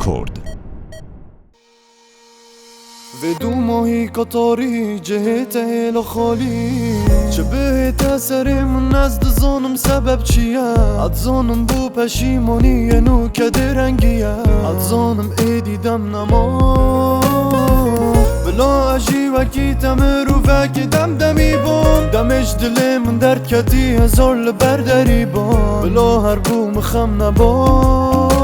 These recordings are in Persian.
کرد. ودو ماهی کتاری جهت هیل خالی چه بهت اثرمون نزد زانم سبب چیه اد زانم بو پشیمانی نو کده رنگیه اد زانم ایدیدم نما بلا عجی وکی تمرو وکی دم دمی بان دمش دلمون درد کتی هزار لبر دری بان بلا هر بو مخم نبان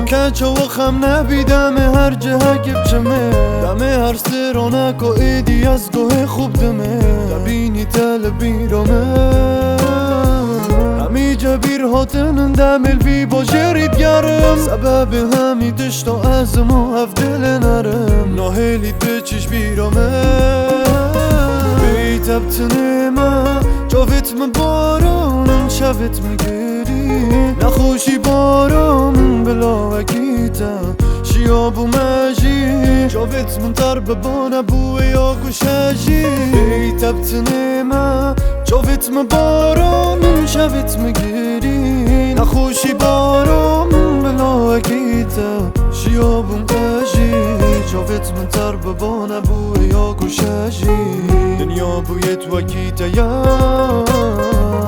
کچه و خم نبیدم هر جه که بچمه دمه هر سرانک و ایدی از گوه خوب دمه دبینی تل بیرامه همی جبیر هاتنن دمل بی با جرید گرم سبب همی دشت و ازم و هفدل نرم ناهلید به چش بیرامه بیتب تنمه جاوت مبارانم شوت مگری نخوشی بارام بلا وکیتا شیابو مجی جاوت منتر ببانه بوه یا گوشجی بیتب تنمه جاوت مبارانم شوت مگری نخوشی بارام بلا وکیتا شیابو مجی جاوت منتر ببانه بوه یا گوشجی دنیا بویت وکیتا یا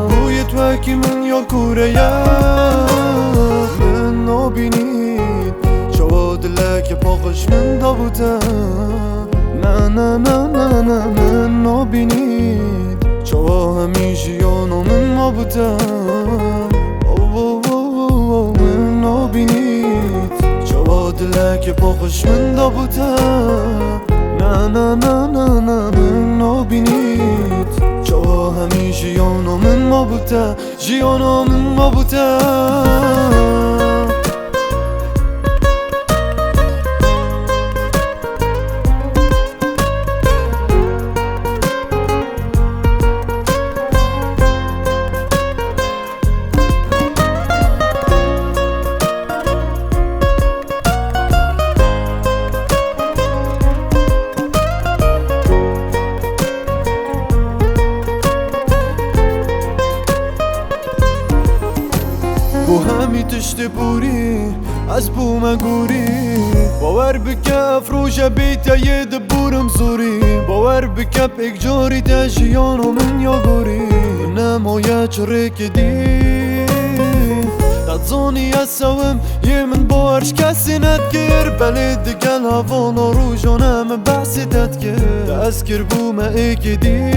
بویت وکی من یا کوره یا من نابینید شواد لک پاقش من دابوتا نه نه نه نه نه من نابینید شوا همیشه یانو من مابوتا من نابینید شواد لک پاقش من دابوتا نه نه نه نه نه من نابینید شوا همیشه یانو من مابوتا جیانو من مابوتا بو همی تشت بوری از بو مگوری باور بکه افروش بیتا یه دبورم زوری باور بکه پیک جاری تشیانو من یا گوری نمایه چره که دی تدزانی از سوم یه من بارش کسی ندگر بله دگل هوانا رو جانم بحثی تدگر دست کر بو ما ایک دی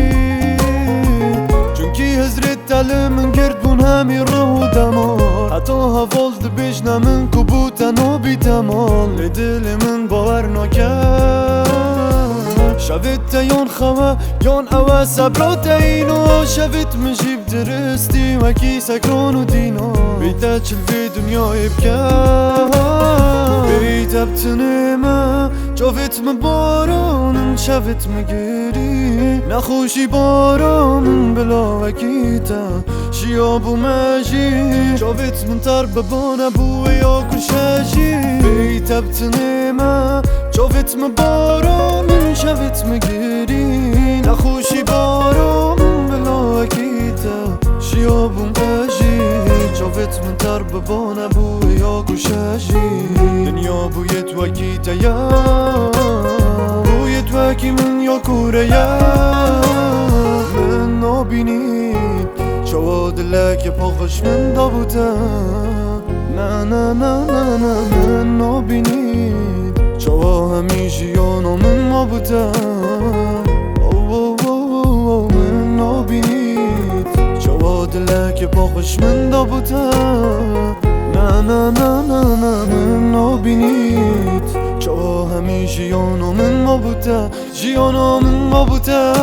چونکی هزرت تله من گرد بون همی رو دمار حتی حوال دبیش نمن کبوتن و بی تمال دل من باور نکرد شوید یان خواه یان اوه صبرات اینو شوید مجیب درستی وکی سکران و دینا بیتا چل وی دنیای بکر بیتا بتنمه جاوید مبارانم شوید مگری نخوشی بارام بلا وکیتا شیابو مجی جاوید منتر ببانه بوه یا کشجی بیتا بتنمه جاوید مبارانم شوید مگری نخوشی بارام بلا وکیتا شیابو مجی جاوید منتر ببانه بوه یا کشجی دنیا بویت وکیتا یا بویت وکی من یا کوره یا من نابینید شواد لک پاقش من دابوتا نه نه نه نه نه من نابینید شوا همیشه یانو من مابوتا من نابینید شواد لک پاقش من دابوتا نه نه نه نه نه من نابینید شوا همیشه یانو من مابوتا جیانو من مابوتا